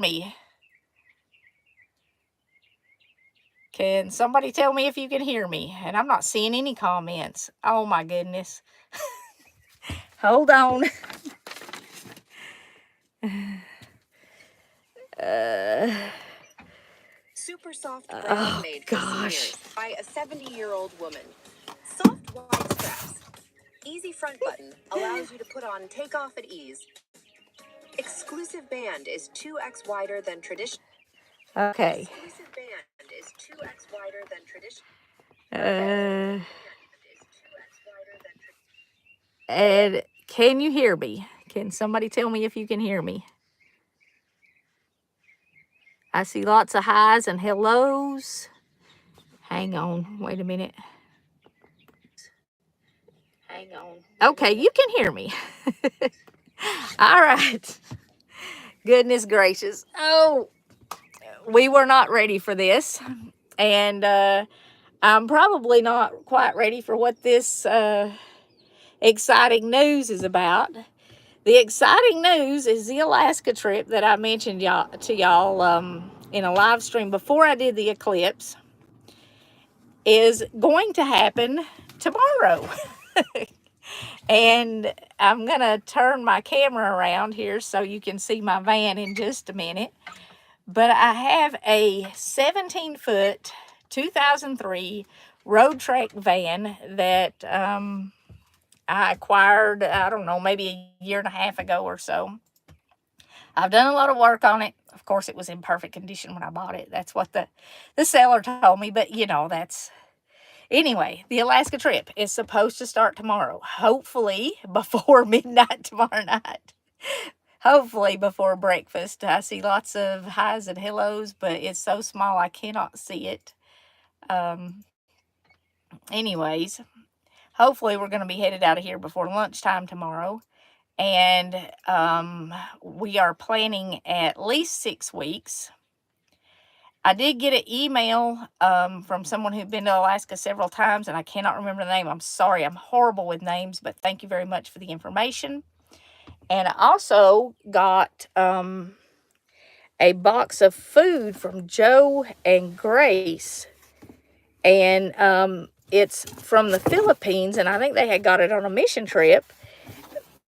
me? Can somebody tell me if you can hear me? And I'm not seeing any comments. Oh my goodness. Hold on. Super soft bra Oh made for gosh. seniors by a 70-year-old woman. Soft wide straps. Easy front button allows you to put on take off at ease. Exclusive band is 2x wider than traditional. Okay. Exclusive band is 2x wider than traditional. And can you hear me? Can somebody tell me if you can hear me? I see lots of highs and hellos. Hang on, wait a minute. Hang on. Okay, you can hear me. All right. Goodness gracious. Oh, we were not ready for this. And I'm probably not quite ready for what this exciting news is about. The exciting news is the Alaska trip that I mentioned to y'all in a live stream before I did the eclipse is going to happen tomorrow. And I'm going to turn my camera around here so you can see my van in just a minute. But I have a 17-foot 2003 roadtrek van that I acquired, I don't know, maybe a year and a half ago or so. I've done a lot of work on it. Of course, it was in perfect condition when I bought it. That's what the seller told me. But, you know, that's... Anyway, the Alaska trip is supposed to start tomorrow. Hopefully before midnight tomorrow night. Hopefully before breakfast. I see lots of highs and hellos, but it's so small I cannot see it. Anyways, hopefully we're going to be headed out of here before lunchtime tomorrow. And we are planning at least 6 weeks. I did get an email from someone who'd been to Alaska several times, and I cannot remember the name. I'm sorry. I'm horrible with names, but thank you very much for the information. And I also got a box of food from Joe and Grace. And it's from the Philippines, and I think they had got it on a mission trip.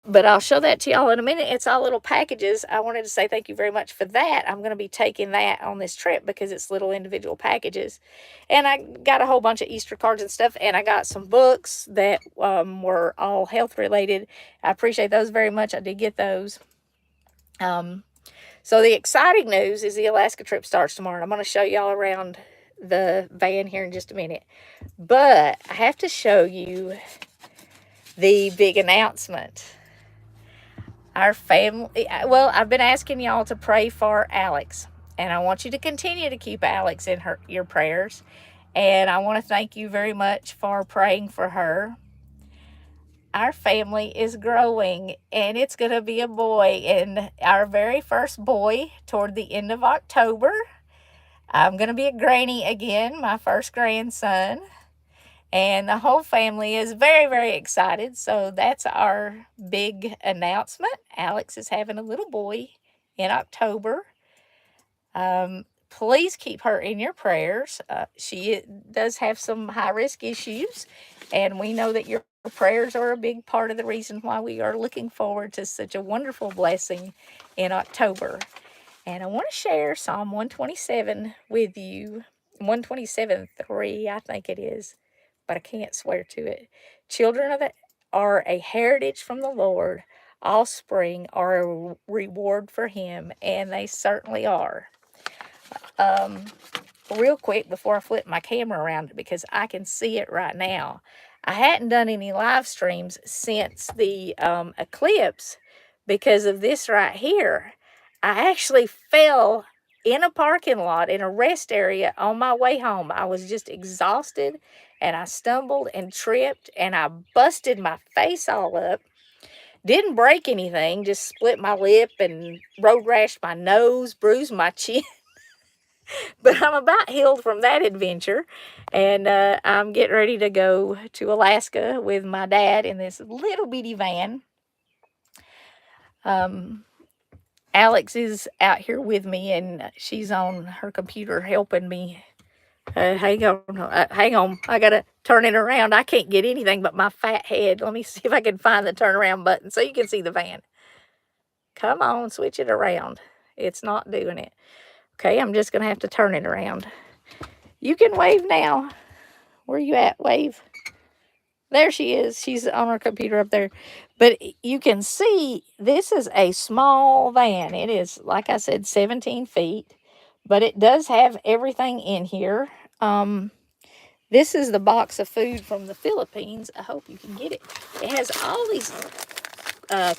But I'll show that to y'all in a minute. It's all little packages. I wanted to say thank you very much for that. I'm going to be taking that on this trip because it's little individual packages. And I got a whole bunch of Easter cards and stuff. And I got some books that were all health related. I appreciate those very much. I did get those. So the exciting news is the Alaska trip starts tomorrow. I'm going to show y'all around the van here in just a minute. But I have to show you the big announcement. Our family, well, I've been asking y'all to pray for Alex, and I want you to continue to keep Alex in your prayers. And I want to thank you very much for praying for her. Our family is growing, and it's going to be a boy, and our very first boy toward the end of October. I'm going to be a granny again, my first grandson. And the whole family is very, very excited. So that's our big announcement. Alex is having a little boy in October. Please keep her in your prayers. She does have some high-risk issues. And we know that your prayers are a big part of the reason why we are looking forward to such a wonderful blessing in October. And I want to share Psalm 127 with you. 127:3, I think it is. But I can't swear to it. Children are a heritage from the Lord. Offspring are a reward for him, and they certainly are. Real quick before I flip my camera around because I can see it right now. I hadn't done any live streams since the eclipse because of this right here. I actually fell in a parking lot in a rest area on my way home. I was just exhausted and I stumbled and tripped and I busted my face all up. Didn't break anything, just split my lip and road rashed my nose, bruised my chin. But I'm about healed from that adventure. And I'm getting ready to go to Alaska with my dad in this little bitty van. Alex is out here with me, and she's on her computer helping me. Hang on. I gotta turn it around. I can't get anything but my fat head. Let me see if I can find the turnaround button so you can see the van. Come on, switch it around. It's not doing it. Okay, I'm just gonna have to turn it around. You can wave now. Where you at? Wave. There she is. She's on her computer up there. But you can see this is a small van. It is, like I said, 17 feet, but it does have everything in here. This is the box of food from the Philippines. I hope you can get it. It has all these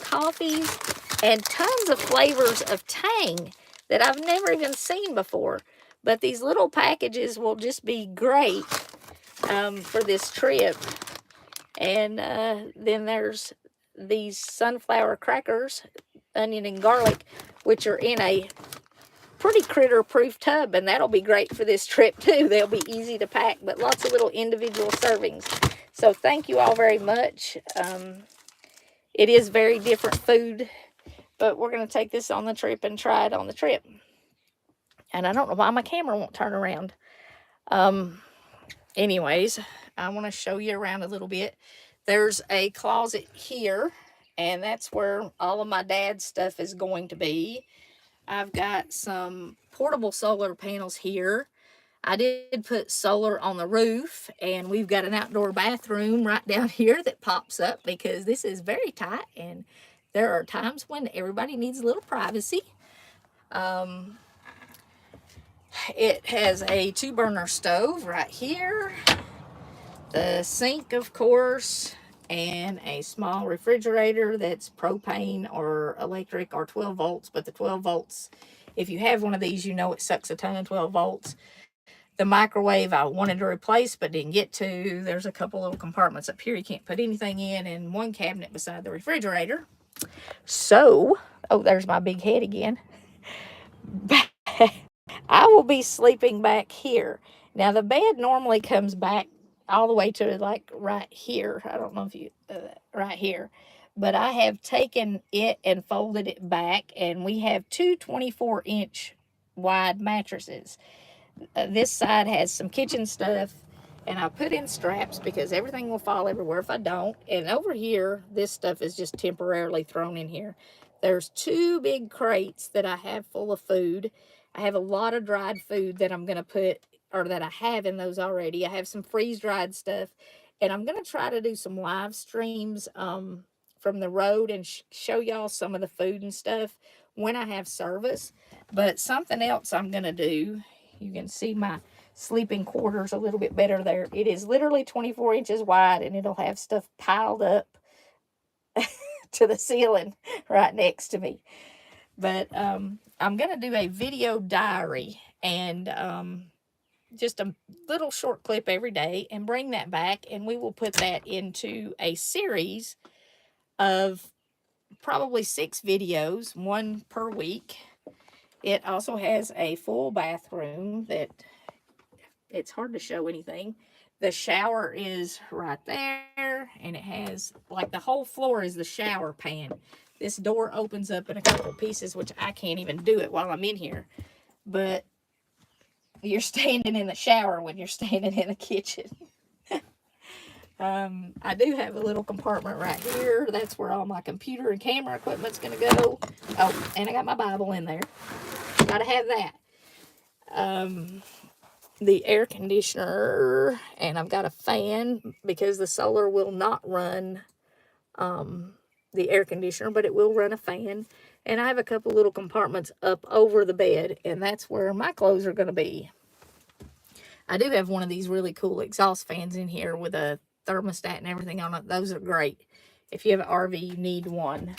coffees and tons of flavors of Tang that I've never even seen before. But these little packages will just be great for this trip. And then there's these sunflower crackers, onion and garlic, which are in a pretty critter-proof tub, and that'll be great for this trip too. They'll be easy to pack, but lots of little individual servings. So thank you all very much. It is very different food, but we're going to take this on the trip and try it on the trip. And I don't know why my camera won't turn around. Anyways, I want to show you around a little bit. There's a closet here, and that's where all of my dad's stuff is going to be. I've got some portable solar panels here. I did put solar on the roof, and we've got an outdoor bathroom right down here that pops up because this is very tight, and there are times when everybody needs a little privacy. It has a 2-burner stove right here, the sink, of course, and a small refrigerator that's propane or electric or 12 volts, but the 12 volts, if you have one of these, you know it sucks a ton of 12 volts. The microwave I wanted to replace but didn't get to. There's a couple little compartments up here you can't put anything in, and one cabinet beside the refrigerator. So, oh, there's my big head again. I will be sleeping back here. Now, the bed normally comes back all the way to like right here. I don't know if you, right here. But I have taken it and folded it back, and we have two 24-inch wide mattresses. This side has some kitchen stuff, and I put in straps because everything will fall everywhere if I don't. And over here, this stuff is just temporarily thrown in here. There's 2 big crates that I have full of food. I have a lot of dried food that I'm going to put, or that I have in those already. I have some freeze-dried stuff, and I'm going to try to do some live streams from the road and show y'all some of the food and stuff when I have service. But something else I'm going to do, you can see my sleeping quarters a little bit better there. It is literally 24 inches wide, and it'll have stuff piled up to the ceiling right next to me. But I'm going to do a video diary, and just a little short clip every day, and bring that back, and we will put that into a series of probably 6 videos, 1 per week. It also has a full bathroom that it's hard to show anything. The shower is right there, and it has, like, the whole floor is the shower pan. This door opens up in a couple pieces, which I can't even do it while I'm in here. But you're standing in the shower when you're standing in the kitchen. I do have a little compartment right here. That's where all my computer and camera equipment's going to go. Oh, and I got my Bible in there. Gotta have that. The air conditioner, and I've got a fan because the solar will not run the air conditioner, but it will run a fan. And I have a couple little compartments up over the bed, and that's where my clothes are going to be. I do have one of these really cool exhaust fans in here with a thermostat and everything on it. Those are great. If you have an RV, you need one.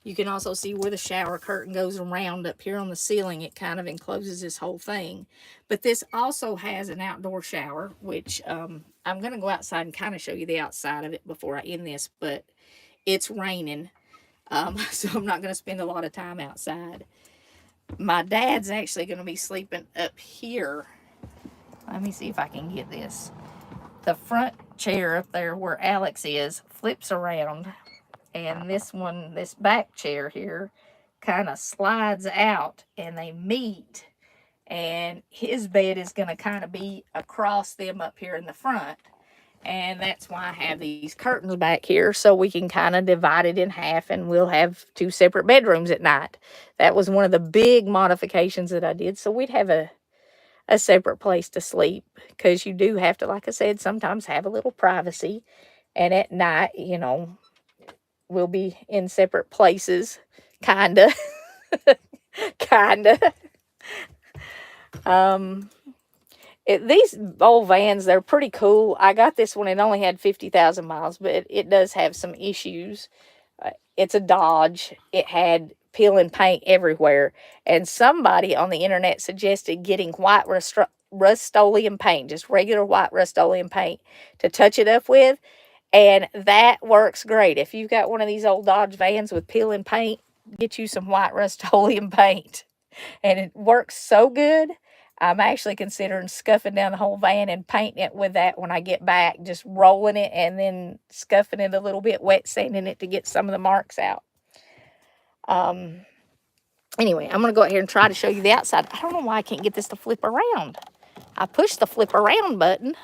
You can also see where the shower curtain goes around up here on the ceiling. It kind of encloses this whole thing. But this also has an outdoor shower, which I'm going to go outside and kind of show you the outside of it before I end this. But it's raining, so I'm not going to spend a lot of time outside. My dad's actually going to be sleeping up here. Let me see if I can get this. The front chair up there where Alex is flips around. And this one, this back chair here, kind of slides out and they meet, and his bed is going to kind of be across them up here in the front. And that's why I have these curtains back here, so we can kind of divide it in half and we'll have two separate bedrooms at night. That was one of the big modifications that I did, so we'd have a separate place to sleep, because you do have to, like I said, sometimes have a little privacy. And at night, we'll be in separate places, kinda. Kinda. These old vans, they're pretty cool. I got this one, it only had 50,000 miles, but it does have some issues. It's a Dodge. It had peeling paint everywhere, and somebody on the internet suggested getting white Rust-Oleum paint, just regular white Rust-Oleum paint, to touch it up with, and that works great. If you've got one of these old Dodge vans with peeling paint, get you some white Rust-Oleum paint, and it works so good. I'm actually considering scuffing down the whole van and painting it with that when I get back, just rolling it and then scuffing it a little bit, wet sanding it to get some of the marks out. Anyway, I'm going to go out here and try to show you the outside. I don't know why I can't get this to flip around. I pushed the flip around button.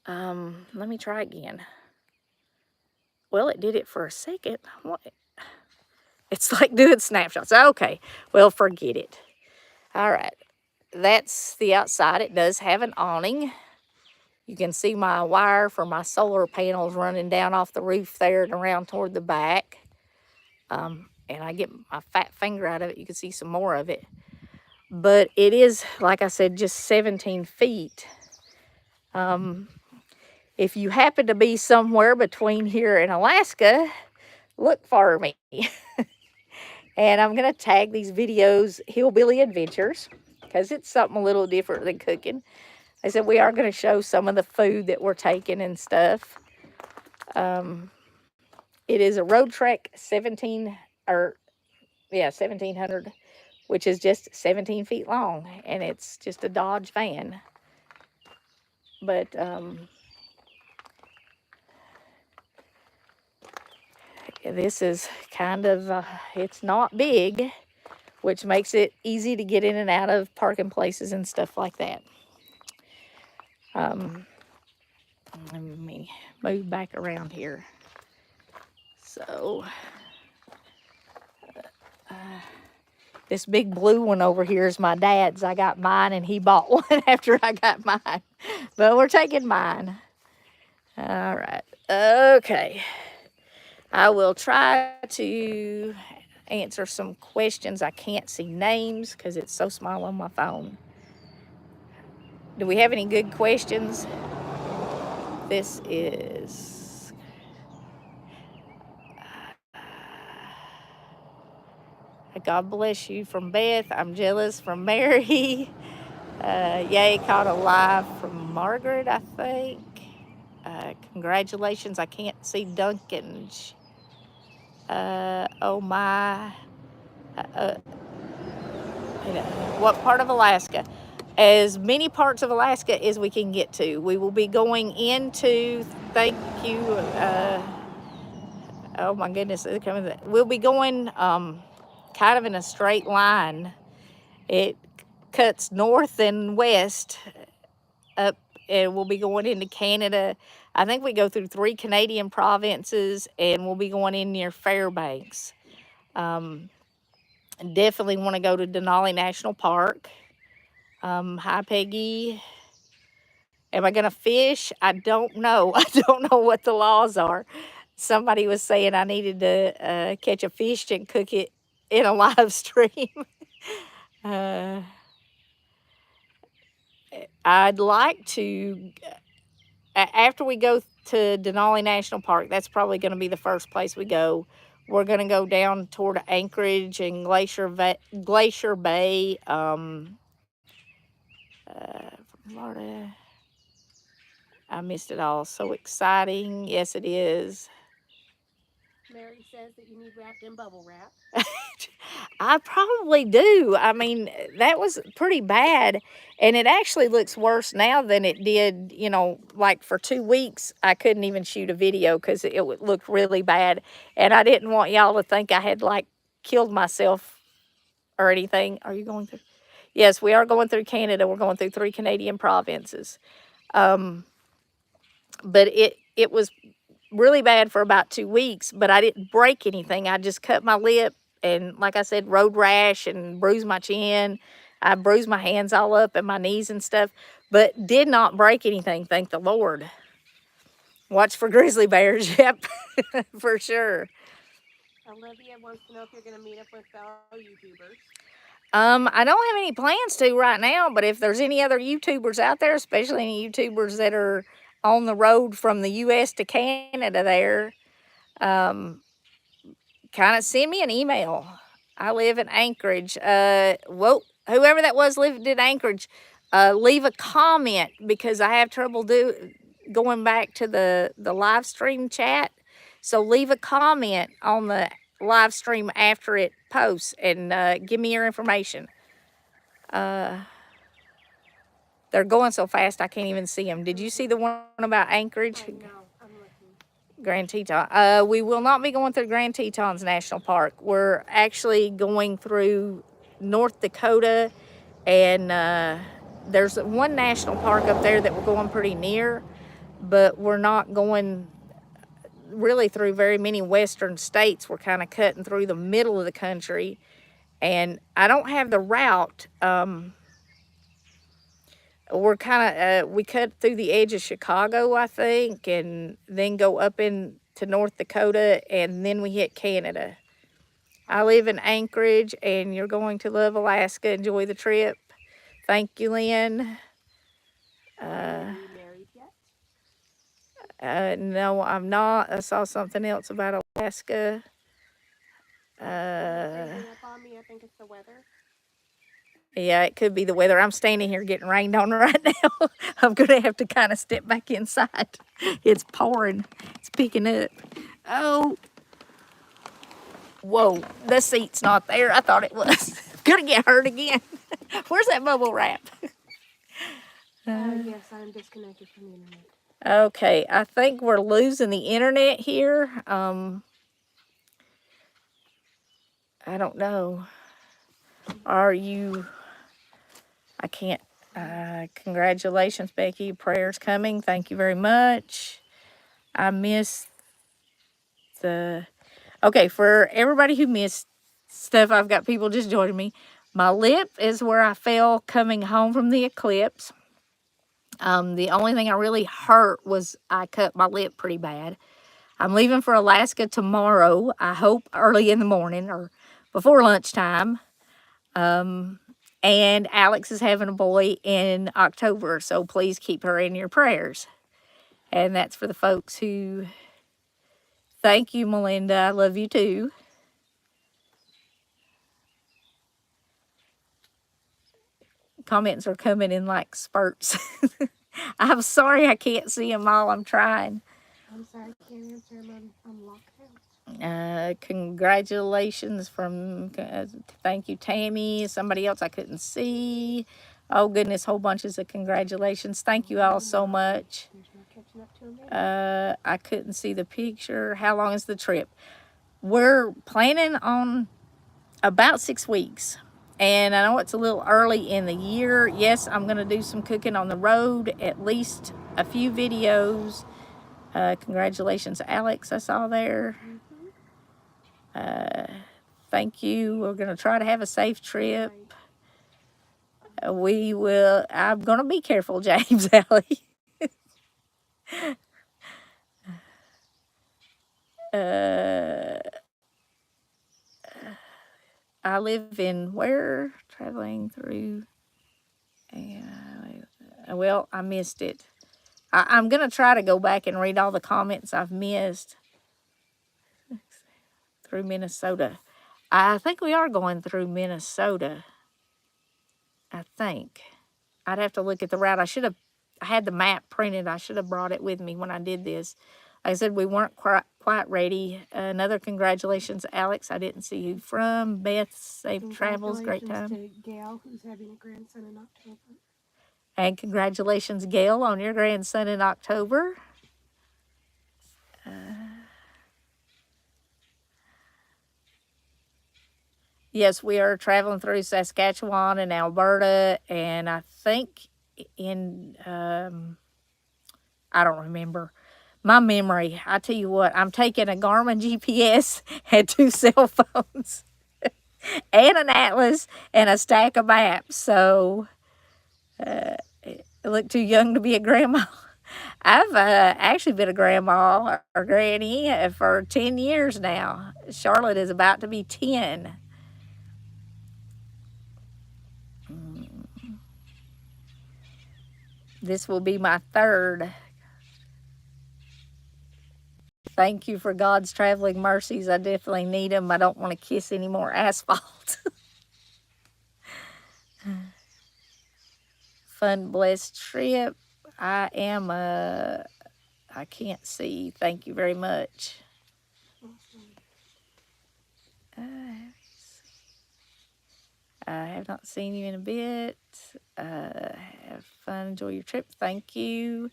Let me try again. Well, it did it for a second. What? It's like doing snapshots. Okay, well, forget it. All right. That's the outside. It does have an awning. You can see my wire for my solar panels running down off the roof there and around toward the back. And I get my fat finger out of it. You can see some more of it. But it is, like I said, just 17 feet. If you happen to be somewhere between here and Alaska, look for me. And I'm going to tag these videos Hillbilly Adventures, because it's something a little different than cooking. I said we are going to show some of the food that we're taking and stuff. It is a roadtrek 1700, which is just 17 feet long, and it's just a Dodge van. But this is kind of, it's not big, which makes it easy to get in and out of parking places and stuff like that. Let me move back around here. So, this big blue one over here is my dad's. I got mine, and he bought one after I got mine. But we're taking mine. All right. Okay. I will try to answer some questions. I can't see names because it's so small on my phone. Do we have any good questions? This is... God bless you from Beth. I'm jealous from Mary. Yay, caught alive from Margaret, I think. Congratulations. I can't see Duncan. Oh my. What part of Alaska? As many parts of Alaska as we can get to. We will be going into, thank you, oh my goodness, we'll be going kind of in a straight line. It cuts north and west up, and we'll be going into Canada. I think we go through 3 Canadian provinces, and we'll be going in near Fairbanks. Definitely want to go to Denali National Park. Hi, Peggy. Am I going to fish? I don't know. I don't know what the laws are. Somebody was saying I needed to catch a fish and cook it in a live stream. I'd like to, after we go to Denali National Park, that's probably going to be the first place we go. We're going to go down toward Anchorage and Glacier Bay, Florida. I missed it all. So exciting. Yes, it is. Mary says that you need wrapped in bubble wrap. I probably do. I mean, that was pretty bad. And it actually looks worse now than it did, like for 2 weeks. I couldn't even shoot a video because it looked really bad. And I didn't want y'all to think I had like killed myself or anything. Are you going through? Yes, we are going through Canada. We're going through 3 Canadian provinces. Um, but it was really bad for about 2 weeks, but I didn't break anything. I just cut my lip and, like I said, road rash and bruised my chin. I bruised my hands all up and my knees and stuff, but did not break anything, thank the Lord. Watch for grizzly bears, yep, for sure. Olivia wants to know if you're going to meet up with fellow YouTubers. I don't have any plans to right now, but if there's any other YouTubers out there, especially any YouTubers that are on the road from the U.S. to Canada there, kind of send me an email. I live in Anchorage. Whoever that was lived in Anchorage, leave a comment because I have trouble going back to the live stream chat. So leave a comment on the live stream after it posts and give me your information. They're going so fast I can't even see them. Did you see the one about Anchorage? No, I'm looking. Grand Teton. We will not be going through Grand Tetons National Park. We're actually going through North Dakota, and there's one national park up there that we're going pretty near, but we're not going really through very many western states. We're kind of cutting through the middle of the country, and I don't have the route. We're kind of we cut through the edge of Chicago, I think, and then go up into North Dakota, and then we hit Canada. I live in Anchorage, and you're going to love Alaska. Enjoy the trip. Thank you, Lynn. Are you married yet? No, I'm not. I saw something else about Alaska. Hanging up on me, I think it's the weather. Yeah, it could be the weather. I'm standing here getting rained on right now. I'm going to have to kind of step back inside. It's pouring. It's picking up. Oh. Whoa, the seat's not there. I thought it was. Gonna get hurt again. Where's that bubble wrap? Yes, I'm disconnected from the internet. Okay, I think we're losing the internet here. I don't know. Are you... I can't... congratulations, Becky. Your prayer's coming. Thank you very much. I missed the... Okay, for everybody who missed stuff, I've got people just joining me. My lip is where I fell coming home from the eclipse. The only thing I really hurt was I cut my lip pretty bad. I'm leaving for Alaska tomorrow. I hope early in the morning or before lunchtime. And Alex is having a boy in October, so please keep her in your prayers. And that's for the folks who... Thank you, Melinda. I love you too. Comments are coming in like spurts. I'm sorry I can't see them all. I'm trying. I'm sorry, I can't answer them. I'm locked out. Congratulations from, thank you, Tammy. Somebody else I couldn't see. Oh, goodness, whole bunches of congratulations. Thank you all so much. There's no catching up to them. I couldn't see the picture. How long is the trip? We're planning on about 6 weeks. And I know it's a little early in the year. Yes, I'm going to do some cooking on the road, at least a few videos. Congratulations, Alex, I saw there. Thank you. We're going to try to have a safe trip. We will. I'm going to be careful, James Alley. I live in where? Traveling through. Well, I missed it. I'm going to try to go back and read all the comments I've missed. Through Minnesota. I think we are going through Minnesota. I think. I'd have to look at the route. I had the map printed. I should have brought it with me when I did this. Like I said, we weren't quite ready. Another congratulations, Alex. I didn't see who from. Beth, safe travels. Great time. Congratulations to Gail, who's having a grandson in October. And congratulations, Gail, on your grandson in October. Yes, we are traveling through Saskatchewan and Alberta, and I think in I don't remember. My memory, I tell you what, I'm taking a Garmin GPS and 2 cell phones and an atlas and a stack of maps. So I look too young to be a grandma. I've actually been a grandma or granny for 10 years now. Charlotte is about to be 10. This will be my third. Thank you for God's traveling mercies. I definitely need them. I don't want to kiss any more asphalt. Fun, blessed trip. I am I can't see. Thank you very much. I have not seen you in a bit. Have fun. Enjoy your trip. Thank you.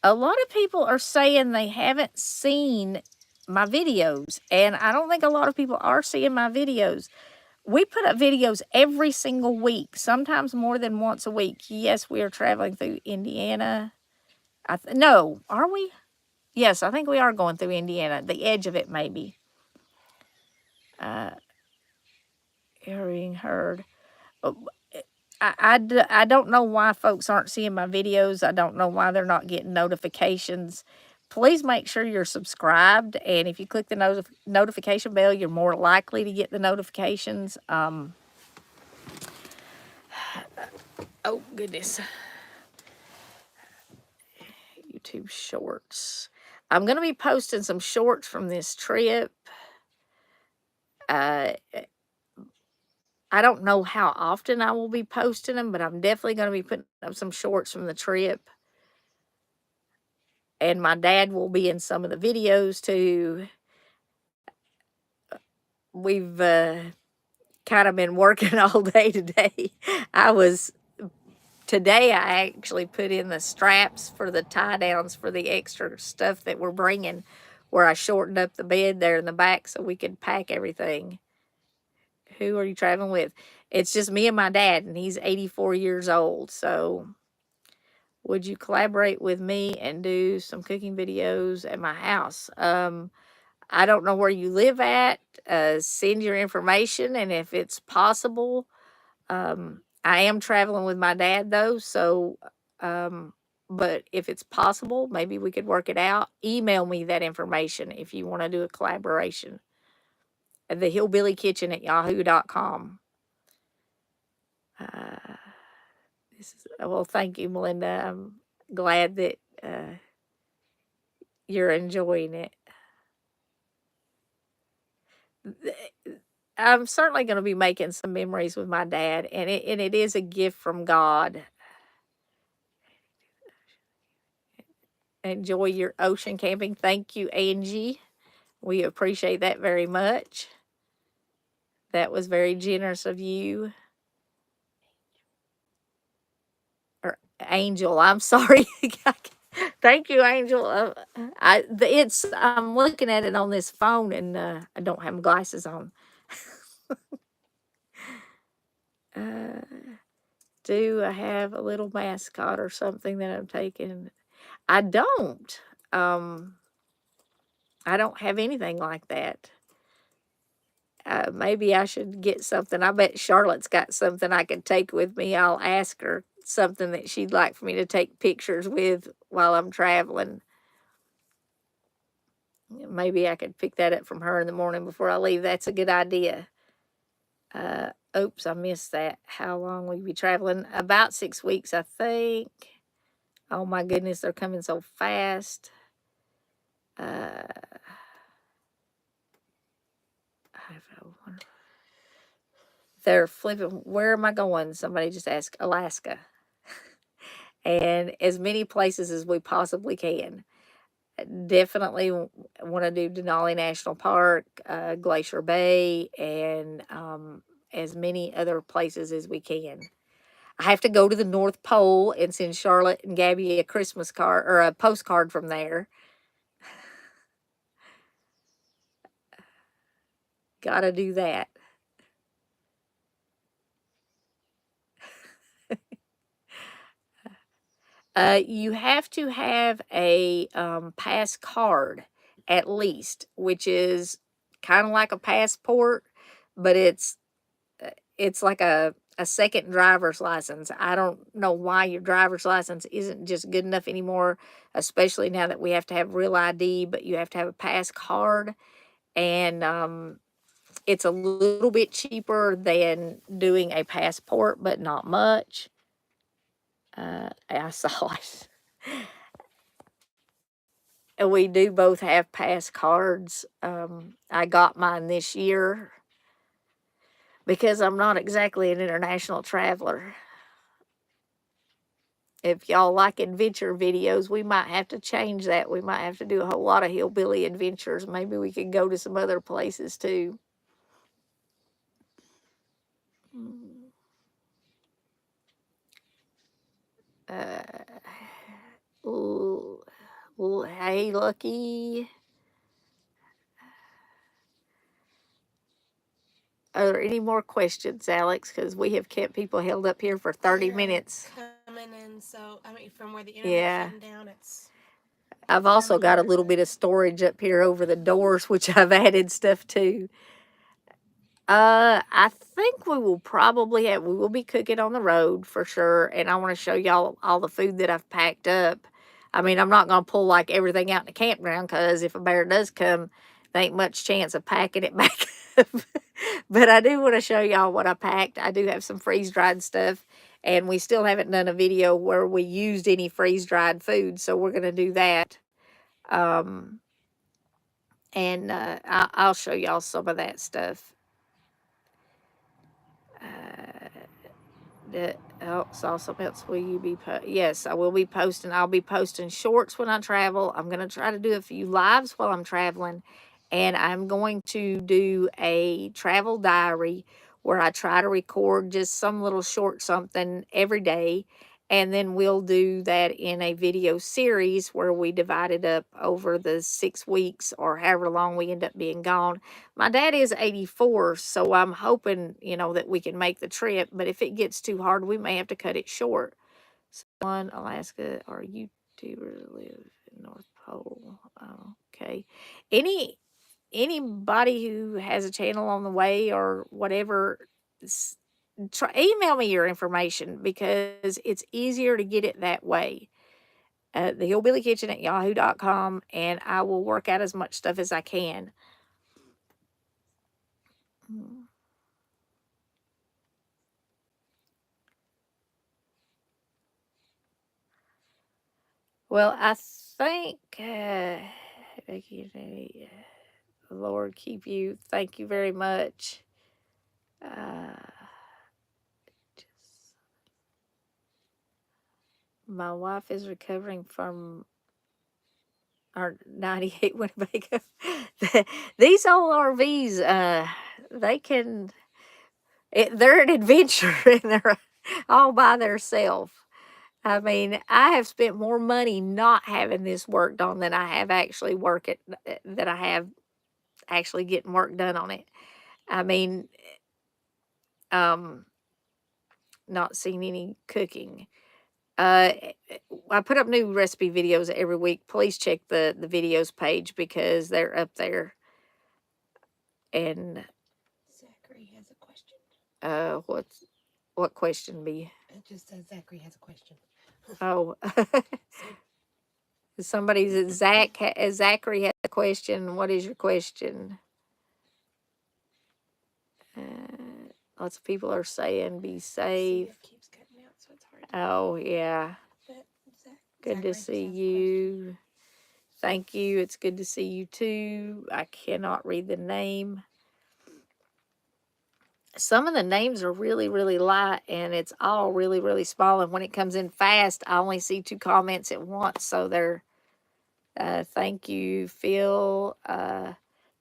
A lot of people are saying they haven't seen my videos, and I don't think a lot of people are seeing my videos. We put up videos every single week, sometimes more than once a week. Yes, we are traveling through Indiana. No, are we? Yes, I think we are going through Indiana, the edge of it maybe. Hearing heard. I don't know why folks aren't seeing my videos. I don't know why they're not getting notifications. Please make sure you're subscribed, and if you click the notification bell, you're more likely to get the notifications. Oh, goodness. YouTube shorts. I'm going to be posting some shorts from this trip. Uh, I don't know how often I will be posting them, but I'm definitely going to be putting up some shorts from the trip. And my dad will be in some of the videos too. We've kind of been working all day today. Today I actually put in the straps for the tie downs for the extra stuff that we're bringing, where I shortened up the bed there in the back so we could pack everything. Who are you traveling with? It's just me and my dad, and he's 84 years old. So, would you collaborate with me and do some cooking videos at my house? I don't know where you live at. Send your information, and if it's possible, I am traveling with my dad though. So, um, but if it's possible, maybe we could work it out. Email me that information if you want to do a collaboration. Thehillbillykitchen at yahoo.com. Well, thank you, Melinda. I'm glad that you're enjoying it. I'm certainly going to be making some memories with my dad, and it is a gift from God. Enjoy your ocean camping. Thank you, Angie. We appreciate that very much. That was very generous of you. Or Angel, I'm sorry. Thank you, Angel. I'm looking at it on this phone, and I don't have my glasses on. Do I have a little mascot or something that I'm taking? I don't. I don't have anything like that. Maybe I should get something. I bet Charlotte's got something I could take with me. I'll ask her something that she'd like for me to take pictures with while I'm traveling. Maybe I could pick that up from her in the morning before I leave. That's a good idea. Oops, I missed that. How long will you be traveling? About 6 weeks, I think. Oh my goodness, they're coming so fast. They're flipping. Where am I going? Somebody just asked. Alaska. And as many places as we possibly can. Definitely want to do Denali National Park, Glacier Bay, and as many other places as we can. I have to go to the North Pole and send Charlotte and Gabby a Christmas card or a postcard from there. Gotta do that. You have to have a pass card at least, which is kind of like a passport, but it's like a second driver's license. I don't know why your driver's license isn't just good enough anymore, especially now that we have to have real ID, but you have to have a pass card. And it's a little bit cheaper than doing a passport, but not much. I saw it. And we do both have pass cards. I got mine this year because I'm not exactly an international traveler. If y'all like adventure videos, we might have to change that. We might have to do a whole lot of hillbilly adventures. Maybe we could go to some other places too. Uh, ooh, hey, Lucky. Are there any more questions, Alex? Because we have kept people held up here for 30 minutes. Coming in, so I mean, from where the internet's Yeah. shutting down, it's. I've also got a little bit of storage up here over the doors, which I've added stuff to. I think we will be cooking on the road for sure. And I want to show y'all all the food that I've packed up. I mean, I'm not going to pull like everything out in the campground because if a bear does come, there ain't much chance of packing it back up. But I do want to show y'all what I packed. I do have some freeze-dried stuff. And we still haven't done a video where we used any freeze-dried food. So we're going to do that. And I'll show y'all some of that stuff. Saw something else. Will you be? Yes, I will be posting. I'll be posting shorts when I travel. I'm gonna try to do a few lives while I'm traveling, and I'm going to do a travel diary where I try to record just some little short something every day, and then we'll do that in a video series where we divide it up over the 6 weeks or however long we end up being gone. My dad is 84, so I'm hoping, that we can make the trip, but if it gets too hard, we may have to cut it short. Someone, Alaska, or YouTuber live in North Pole. Oh, okay. Anybody who has a channel on the way or whatever, email me your information because it's easier to get it that way. Thehillbillykitchen at yahoo.com, and I will work out as much stuff as I can. Well, I think, Lord keep you. Thank you very much. My wife is recovering from our 98 Winnebago. These old RVs, they're an adventure and they're all by themselves. I mean, I have spent more money not having this worked on than I have actually getting work done on it. I mean, not seen any cooking. I put up new recipe videos every week. Please check the videos page because they're up there. And Zachary has a question. what question be? It just says Zachary has a question. Oh, Zachary has a question. What is your question? Lots of people are saying be safe. It keeps cutting out, so it's hard. Oh, yeah. Good to see you. Thank you. It's good to see you too. I cannot read the name. Some of the names are really, really light and it's all really, really small. And when it comes in fast, I only see 2 comments at once. So they're, thank you, Phil.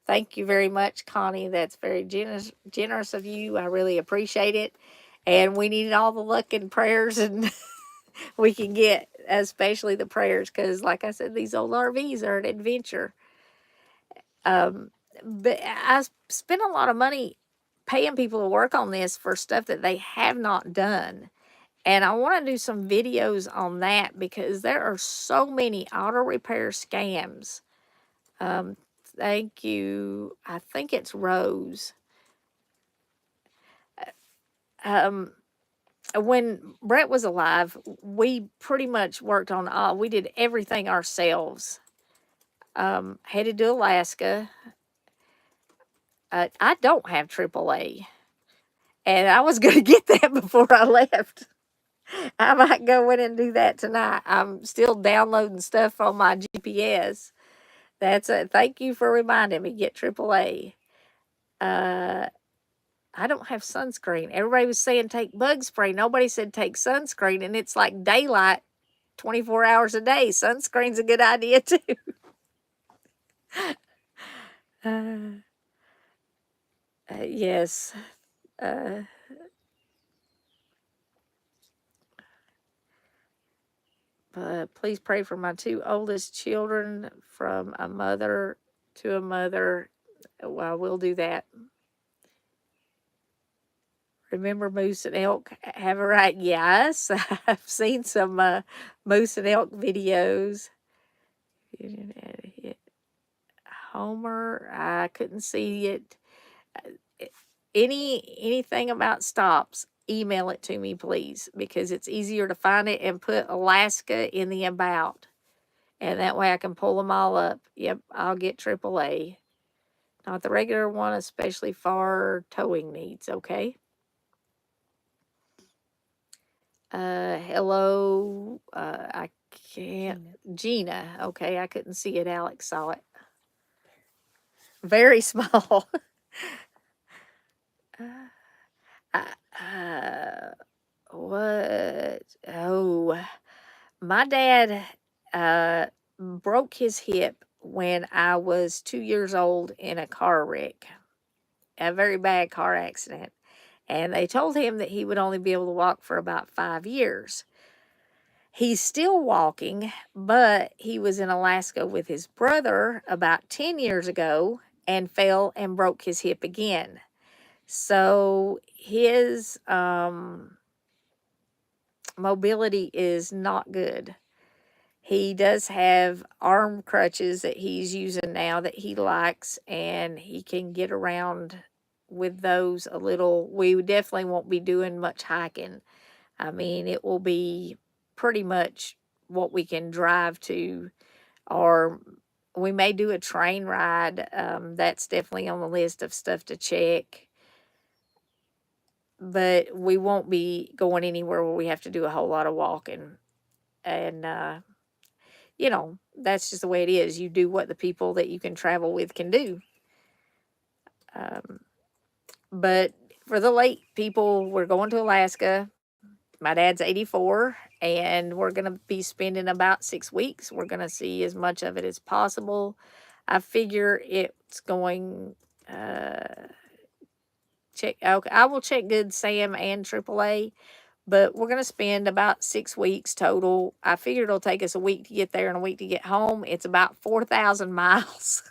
Thank you very much, Connie. That's very generous of you. I really appreciate it. And we need all the luck and prayers and we can get, especially the prayers, because like I said, these old RVs are an adventure. but I spent a lot of money paying people to work on this for stuff that they have not done. And I want to do some videos on that because there are so many auto repair scams. Um, thank you. I think it's Rose. Um, when Brett was alive, we pretty much worked on all, we did everything ourselves. Headed to Alaska. I don't have AAA, and I was going to get that before I left. I might go in and do that tonight. I'm still downloading stuff on my GPS. That's it. Thank you for reminding me. Get AAA. Uh, I don't have sunscreen. Everybody was saying take bug spray. Nobody said take sunscreen, and it's like daylight 24 hours a day. Sunscreen's a good idea too. Uh, yes. Uh, please pray for my two oldest children from a mother to a mother. Well, we'll do that. Remember moose and elk have a right? Yes, I've seen some moose and elk videos. Homer, I couldn't see it. Uh, anything about stops, email it to me, please, because it's easier to find it and put Alaska in the about. And that way I can pull them all up. Yep, I'll get AAA. Not the regular one, especially for towing needs, okay? Hello. I can't. Gina. Okay, I couldn't see it. Alex saw it. Very small. uh, uh, what? Oh, my dad broke his hip when I was 2 years old in a car wreck, a very bad car accident. And they told him that he would only be able to walk for about 5 years. He's still walking, but he was in Alaska with his brother about 10 years ago and fell and broke his hip again. So his mobility is not good. He does have arm crutches that he's using now that he likes, and he can get around with those a little. We definitely won't be doing much hiking. I mean, it will be pretty much what we can drive to, or we may do a train ride. That's definitely on the list of stuff to check. But we won't be going anywhere where we have to do a whole lot of walking. And, that's just the way it is. You do what the people that you can travel with can do. Um, but for the late people, we're going to Alaska. My dad's 84, and we're going to be spending about 6 weeks. We're going to see as much of it as possible. I figure it's going check. Okay, I will check Good Sam and AAA, but we're going to spend about 6 weeks total. I figure it'll take us a week to get there and a week to get home. It's about 4,000 miles.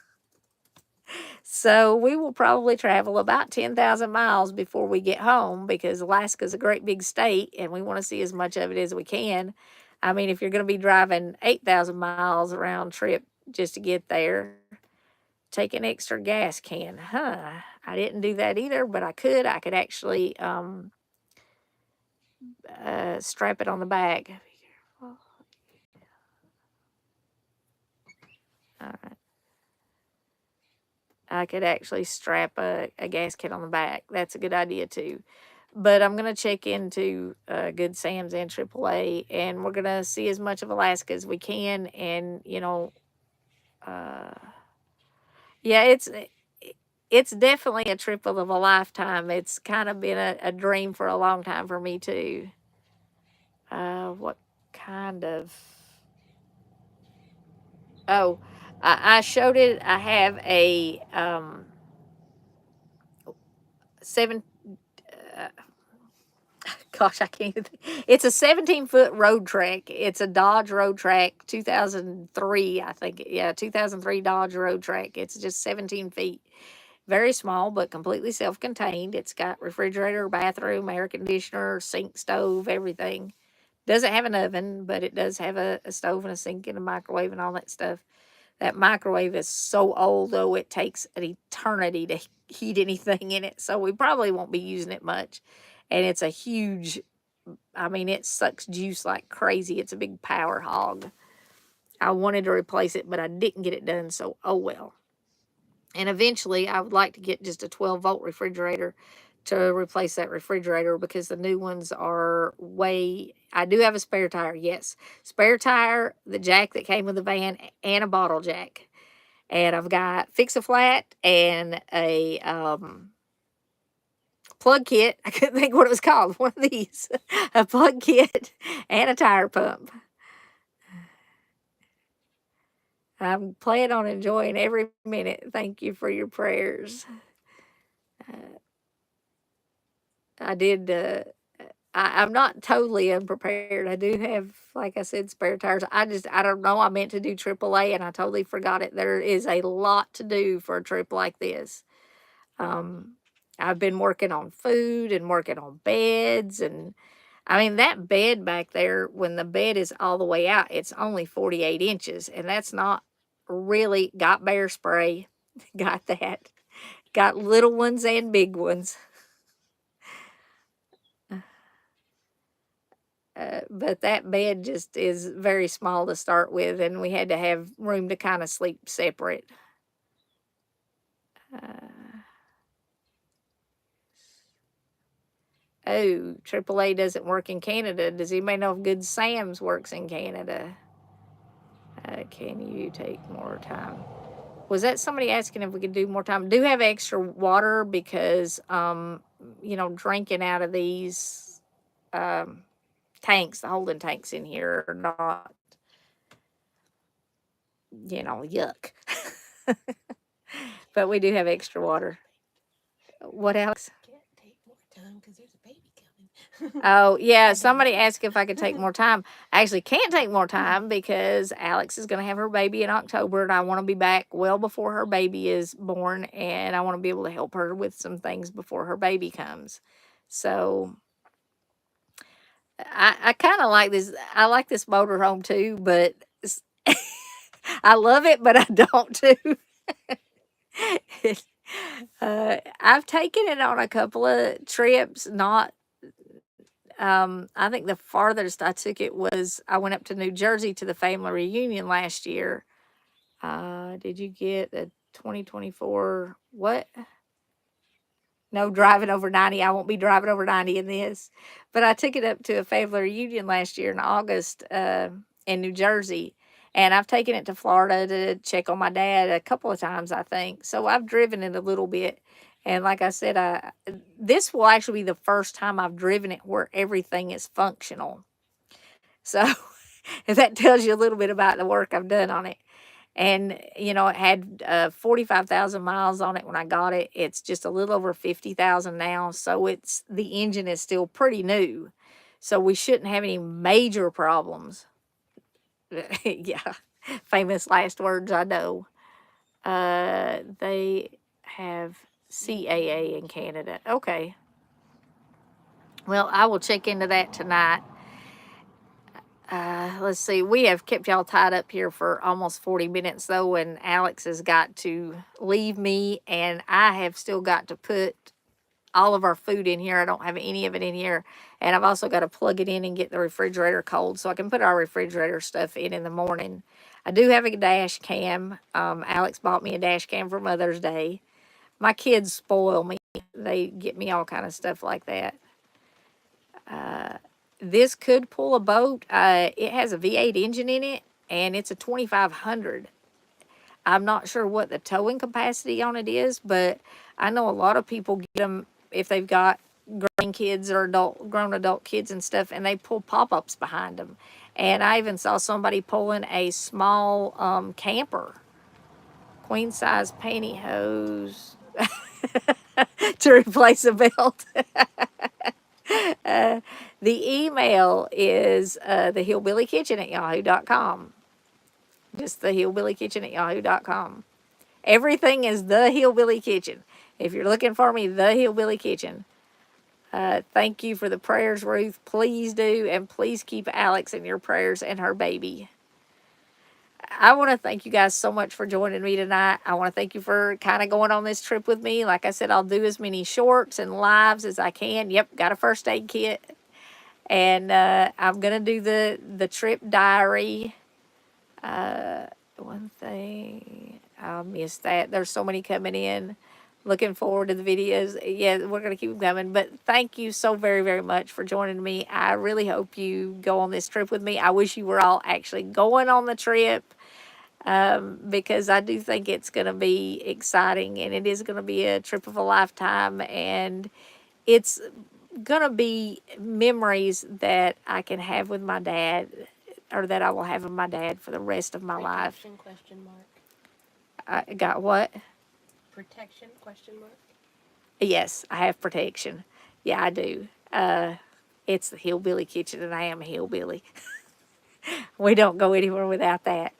So we will probably travel about 10,000 miles before we get home because Alaska's a great big state and we want to see as much of it as we can. I mean, if you're going to be driving 8,000 miles round trip just to get there, take an extra gas can. I didn't do that either, but I could. I could actually strap it on the back. All right. I could actually strap a gas can on the back. That's a good idea too. But I'm going to check into Good Sam's and AAA, and we're going to see as much of Alaska as we can. And, uh, yeah, it's definitely a trip of a lifetime. It's kind of been a dream for a long time for me too. What kind of? Oh, I showed it. I have a 7. Uh, Gosh, I can't. It's a 17-foot road trek. It's a Dodge road trek, 2003, I think. Yeah, 2003 Dodge road trek. It's just 17 feet. Very small, but completely self contained. It's got refrigerator, bathroom, air conditioner, sink, stove, everything. Doesn't have an oven, but it does have a stove and a sink and a microwave and all that stuff. That microwave is so old, though, it takes an eternity to heat anything in it. So we probably won't be using it much. And it's a huge, I mean, it sucks juice like crazy. It's a big power hog. I wanted to replace it, but I didn't get it done. So, oh well. And eventually, I would like to get just a 12-volt refrigerator to replace that refrigerator because the new ones are way. I do have a spare tire, yes. Spare tire, the jack that came with the van, and a bottle jack. And I've got Fix-A-Flat and a plug kit. I couldn't think what it was called. One of these. A plug kit and a tire pump. I'm planning on enjoying every minute. Thank you for your prayers. I did. I'm not totally unprepared. I do have, like I said, spare tires. I don't know. I meant to do AAA and I totally forgot it. There is a lot to do for a trip like this. Um, I've been working on food and working on beds. And I mean, that bed back there, when the bed is all the way out, it's only 48 inches. And that's not really got bear spray. Got that. Got little ones and big ones. But that bed just is very small to start with, and we had to have room to kind of sleep separate. Uh, oh, AAA doesn't work in Canada. Does anybody know if Good Sam's works in Canada? Can you take more time? Was that somebody asking if we could do more time? Do have extra water because, drinking out of these tanks, the holding tanks in here are not, yuck. But we do have extra water. What, Alex? Can't take more time because there's a baby coming. Oh, yeah. Somebody asked if I could take more time. I actually can't take more time because Alex is going to have her baby in October, and I want to be back well before her baby is born, and I want to be able to help her with some things before her baby comes. So I kind of like this. I like this motorhome too, but I love it, but I don't too. I've taken it on a couple of trips. Not, I think the farthest I took it was I went up to New Jersey to the family reunion last year. Did you get the 2024? What? No, driving over 90. I won't be driving over 90 in this. But I took it up to a family reunion last year in August in New Jersey. And I've taken it to Florida to check on my dad a couple of times, I think. So I've driven it a little bit. And like I said, this will actually be the first time I've driven it where everything is functional. So if that tells you a little bit about the work I've done on it. And, it had 45,000 miles on it when I got it. It's just a little over 50,000 now. So the engine is still pretty new. So we shouldn't have any major problems. Yeah, famous last words, I know. They have CAA in Canada. Okay. Well, I will check into that tonight. Let's see. We have kept y'all tied up here for almost 40 minutes, though, and Alex has got to leave me, and I have still got to put all of our food in here. I don't have any of it in here, and I've also got to plug it in and get the refrigerator cold so I can put our refrigerator stuff in the morning. I do have a dash cam. Alex bought me a dash cam for Mother's Day. My kids spoil me. They get me all kind of stuff like that. This could pull a boat. It has a V8 engine in it, and it's a 2500. I'm not sure what the towing capacity on it is, but I know a lot of people get them if they've got grandkids or grown adult kids and stuff, and they pull pop-ups behind them. And I even saw somebody pulling a small camper, queen size pantyhose, to replace a belt. The email is thehillbillykitchen@yahoo.com. Just thehillbillykitchen@yahoo.com. Everything is The Hillbilly Kitchen. If you're looking for me, The Hillbilly Kitchen. Thank you for the prayers, Ruth. Please do, and please keep Alex in your prayers and her baby. I want to thank you guys so much for joining me tonight. I want to thank you for kind of going on this trip with me. Like I said, I'll do as many shorts and lives as I can. Yep, got a first aid kit. And I'm going to do the trip diary. One thing, I missed that. There's so many coming in. Looking forward to the videos. Yeah, we're going to keep them coming. But thank you so very, very much for joining me. I really hope you go on this trip with me. I wish you were all actually going on the trip, because I do think it's going to be exciting, and it is going to be a trip of a lifetime. And it's going to be memories that I can have with my dad, or that I will have with my dad for the rest of my life. Protection, question mark. I got what? Protection, question mark. Yes, I have protection. Yeah, I do. It's the Hillbilly Kitchen, and I am a hillbilly. We don't go anywhere without that.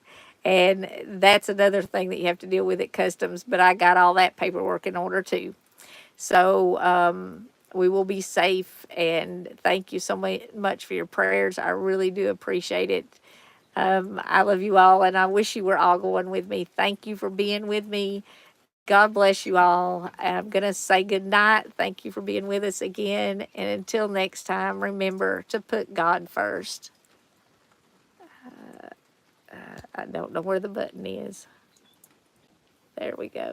And that's another thing that you have to deal with at customs, but I got all that paperwork in order too. So we will be safe, and thank you so much for your prayers. I really do appreciate it. I love you all, and I wish you were all going with me. Thank you for being with me. God bless you all. I'm going to say good night. Thank you for being with us again. And until next time, remember to put God first. I don't know where the button is. There we go.